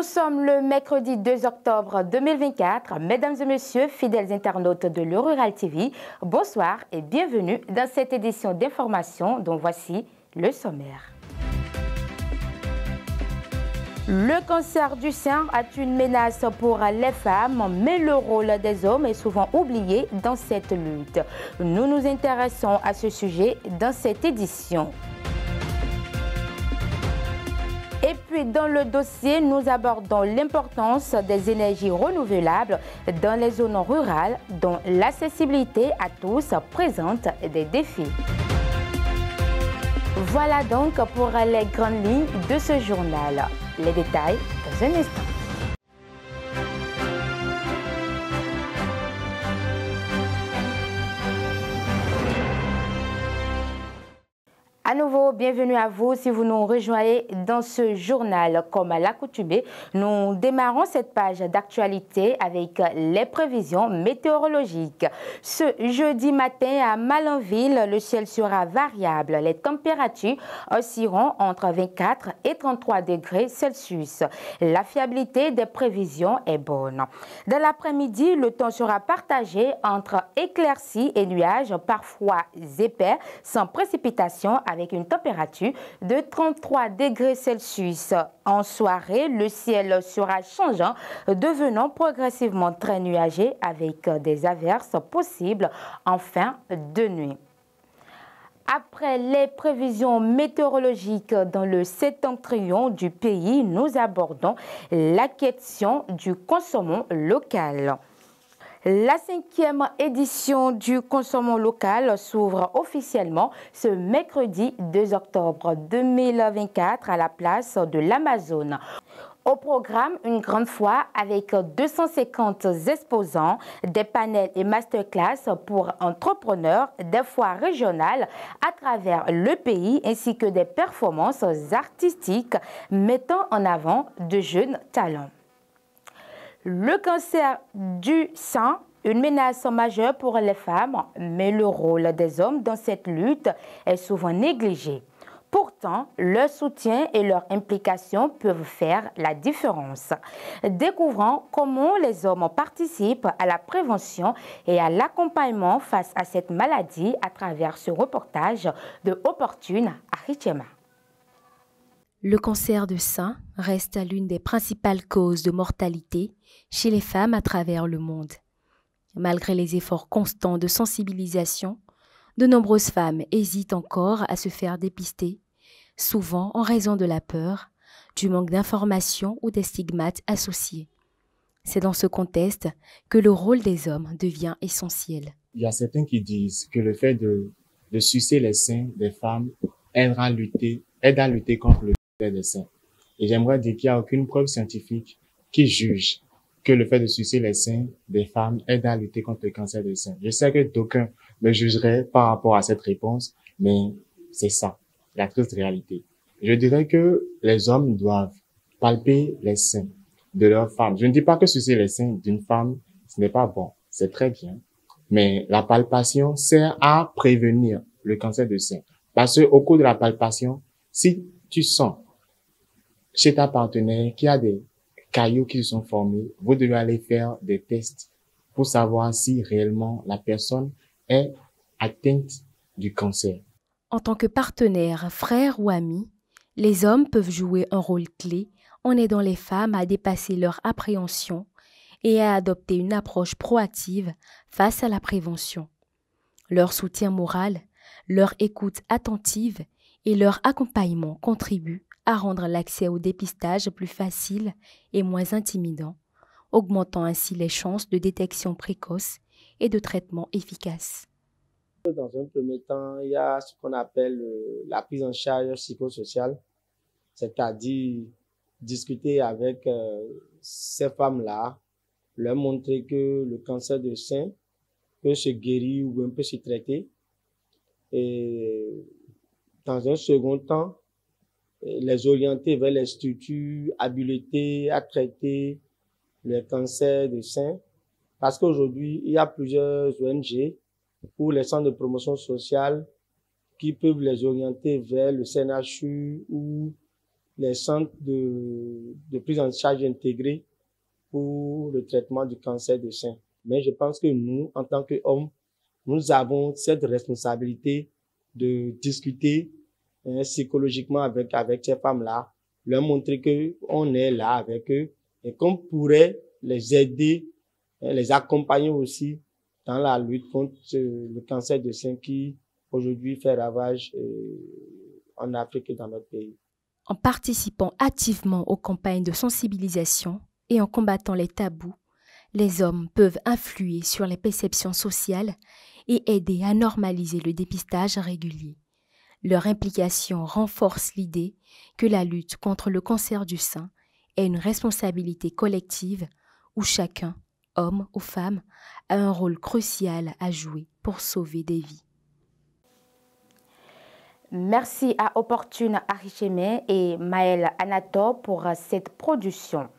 sommes le mercredi 2 octobre 2024. Mesdames et messieurs, fidèles internautes de Le Rural TV, bonsoir et bienvenue dans cette édition d'information dont voici le sommaire. Le cancer du sein est une menace pour les femmes, mais le rôle des hommes est souvent oublié dans cette lutte. Nous nous intéressons à ce sujet dans cette édition. Et puis dans le dossier, nous abordons l'importance des énergies renouvelables dans les zones rurales dont l'accessibilité à tous présente des défis. Voilà donc pour les grandes lignes de ce journal. Les détails dans un instant. À nouveau, bienvenue à vous si vous nous rejoignez dans ce journal. Comme à l'accoutumée, nous démarrons cette page d'actualité avec les prévisions météorologiques. Ce jeudi matin à Malanville, le ciel sera variable. Les températures oscilleront entre 24 et 33 degrés Celsius. La fiabilité des prévisions est bonne. Dans l'après-midi, le temps sera partagé entre éclaircies et nuages, parfois épais, sans précipitation, avec une température de 33 degrés Celsius. En soirée, le ciel sera changeant, devenant progressivement très nuagé avec des averses possibles en fin de nuit. Après les prévisions météorologiques dans le septentrion du pays, nous abordons la question du consommant local. La 5e édition du Consommons local s'ouvre officiellement ce mercredi 2 octobre 2024 à la place de l'Amazone. Au programme, une grande foire avec 250 exposants, des panels et masterclass pour entrepreneurs, des foires régionales à travers le pays ainsi que des performances artistiques mettant en avant de jeunes talents. Le cancer du sein, une menace majeure pour les femmes, mais le rôle des hommes dans cette lutte est souvent négligé. Pourtant, leur soutien et leur implication peuvent faire la différence. Découvrons comment les hommes participent à la prévention et à l'accompagnement face à cette maladie à travers ce reportage de Opportune Arichema. Le cancer du sein reste l'une des principales causes de mortalité chez les femmes à travers le monde. Malgré les efforts constants de sensibilisation, de nombreuses femmes hésitent encore à se faire dépister, souvent en raison de la peur, du manque d'informations ou des stigmates associés. C'est dans ce contexte que le rôle des hommes devient essentiel. Il y a certains qui disent que le fait de sucer les seins des femmes aide à lutter contre le cancer des seins. Et j'aimerais dire qu'il n'y a aucune preuve scientifique qui juge que le fait de sucer les seins des femmes aide à lutter contre le cancer des seins. Je sais que d'aucuns me jugeraient par rapport à cette réponse, mais c'est ça, la triste réalité. Je dirais que les hommes doivent palper les seins de leurs femmes. Je ne dis pas que sucer les seins d'une femme, ce n'est pas bon, c'est très bien. Mais la palpation sert à prévenir le cancer du sein. Parce qu'au cours de la palpation, si tu sens chez ta partenaire qu'il y a des caillots qui se sont formés, vous devez aller faire des tests pour savoir si réellement la personne est atteinte du cancer. En tant que partenaire, frère ou ami, les hommes peuvent jouer un rôle clé en aidant les femmes à dépasser leur appréhension et à adopter une approche proactive face à la prévention. Leur soutien moral, leur écoute attentive et leur accompagnement contribuent à rendre l'accès au dépistage plus facile et moins intimidant, augmentant ainsi les chances de détection précoce et de traitement efficace. Dans un premier temps, il y a ce qu'on appelle la prise en charge psychosociale, c'est-à-dire discuter avec ces femmes-là, leur montrer que le cancer du sein peut se guérir ou peut se traiter. Et dans un second temps, les orienter vers les structures habilitées à traiter le cancer du sein. Parce qu'aujourd'hui, il y a plusieurs ONG ou les centres de promotion sociale qui peuvent les orienter vers le CNHU ou les centres de prise en charge intégrés pour le traitement du cancer du sein. Mais je pense que nous, en tant qu'hommes, nous avons cette responsabilité de discuter psychologiquement avec ces femmes-là, leur montrer qu'on est là avec eux et qu'on pourrait les aider, les accompagner aussi dans la lutte contre le cancer du sein qui aujourd'hui fait ravage en Afrique et dans notre pays. En participant activement aux campagnes de sensibilisation et en combattant les tabous, les hommes peuvent influer sur les perceptions sociales et aider à normaliser le dépistage régulier. Leur implication renforce l'idée que la lutte contre le cancer du sein est une responsabilité collective où chacun, homme ou femme, a un rôle crucial à jouer pour sauver des vies. Merci à Opportune Arichemé et Maël Anato pour cette production.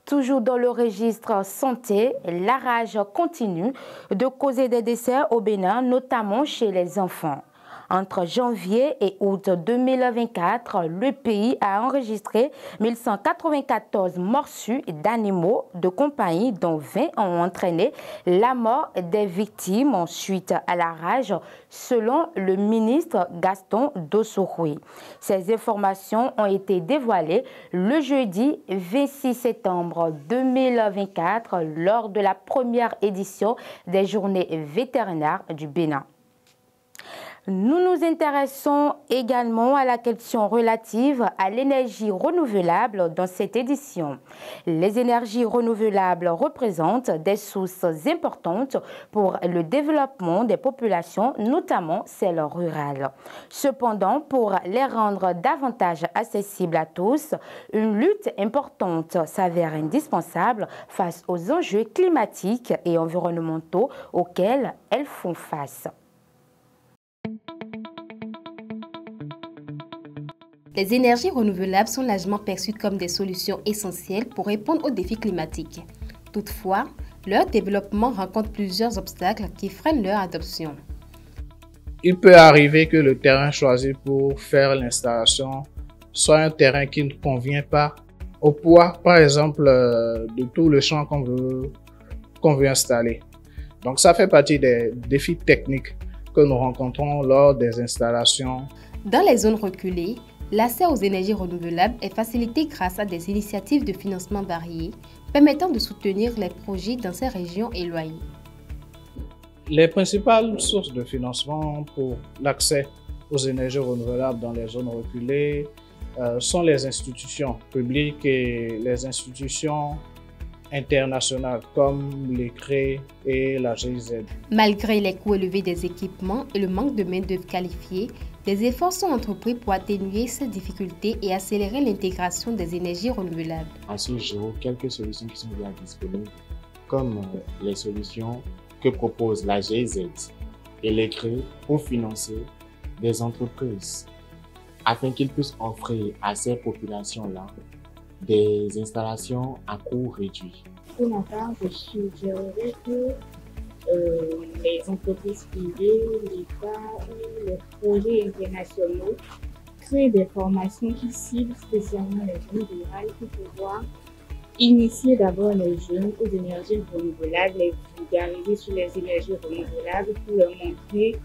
Toujours dans le registre santé, la rage continue de causer des décès au Bénin, notamment chez les enfants. Entre janvier et août 2024, le pays a enregistré 1194 morsures d'animaux de compagnie, dont 20 ont entraîné la mort des victimes suite à la rage, selon le ministre Gaston Dossorouy. Ces informations ont été dévoilées le jeudi 26 septembre 2024 lors de la première édition des Journées vétérinaires du Bénin. Nous nous intéressons également à la question relative à l'énergie renouvelable dans cette édition. Les énergies renouvelables représentent des sources importantes pour le développement des populations, notamment celles rurales. Cependant, pour les rendre davantage accessibles à tous, une lutte importante s'avère indispensable face aux enjeux climatiques et environnementaux auxquels elles font face. Les énergies renouvelables sont largement perçues comme des solutions essentielles pour répondre aux défis climatiques. Toutefois, leur développement rencontre plusieurs obstacles qui freinent leur adoption. Il peut arriver que le terrain choisi pour faire l'installation soit un terrain qui ne convient pas au poids, par exemple, de tout le champ qu'on veut installer. Donc ça fait partie des défis techniques que nous rencontrons lors des installations. Dans les zones reculées, l'accès aux énergies renouvelables est facilité grâce à des initiatives de financement variées permettant de soutenir les projets dans ces régions éloignées. Les principales sources de financement pour l'accès aux énergies renouvelables dans les zones reculées sont les institutions publiques et les institutions internationales comme les CRE et la GIZ. Malgré les coûts élevés des équipements et le manque de main-d'œuvre qualifiée, des efforts sont entrepris pour atténuer ces difficultés et accélérer l'intégration des énergies renouvelables. À ce jour, quelques solutions qui sont déjà disponibles, comme les solutions que propose la GIZ et les CRE pour financer des entreprises afin qu'ils puissent offrir à ces populations-là des installations à coût réduit. Pour ma part, je suggérerais que les entreprises privées, l'État et les projets internationaux créent des formations qui ciblent spécialement les jeunes rurales pour pouvoir initier d'abord les jeunes aux énergies renouvelables, les vulgariser sur les énergies renouvelables pour leur montrer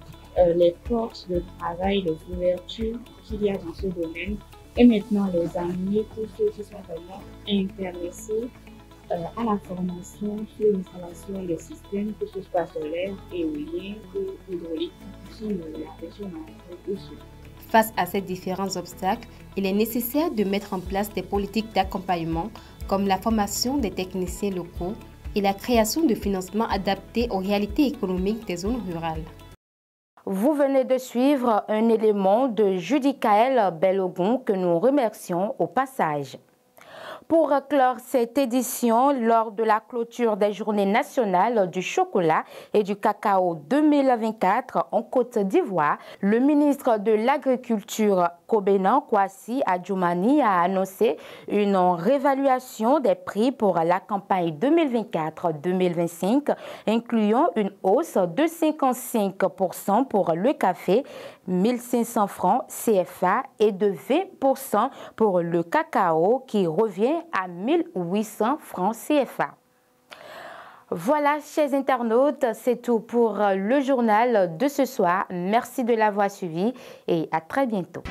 les forces de travail, les ouvertures qu'il y a dans ce domaine et maintenant les amener pour ceux qui sont vraiment intéressés à la formation sur l'installation des systèmes, que ce soit solaire, éolien ou hydraulique, sur la région ou sud. Face à ces différents obstacles, il est nécessaire de mettre en place des politiques d'accompagnement comme la formation des techniciens locaux et la création de financements adaptés aux réalités économiques des zones rurales. Vous venez de suivre un élément de Judicaël Bellogon que nous remercions au passage. Pour clore cette édition, lors de la clôture des Journées nationales du chocolat et du cacao 2024 en Côte d'Ivoire, le ministre de l'Agriculture, Kobena Kwasi Adjoumani, a annoncé une réévaluation des prix pour la campagne 2024-2025, incluant une hausse de 55% pour le café, 1500 francs CFA, et de 20% pour le cacao, qui revient à 1800 francs CFA. Voilà, chers internautes, c'est tout pour le journal de ce soir. Merci de l'avoir suivi et à très bientôt.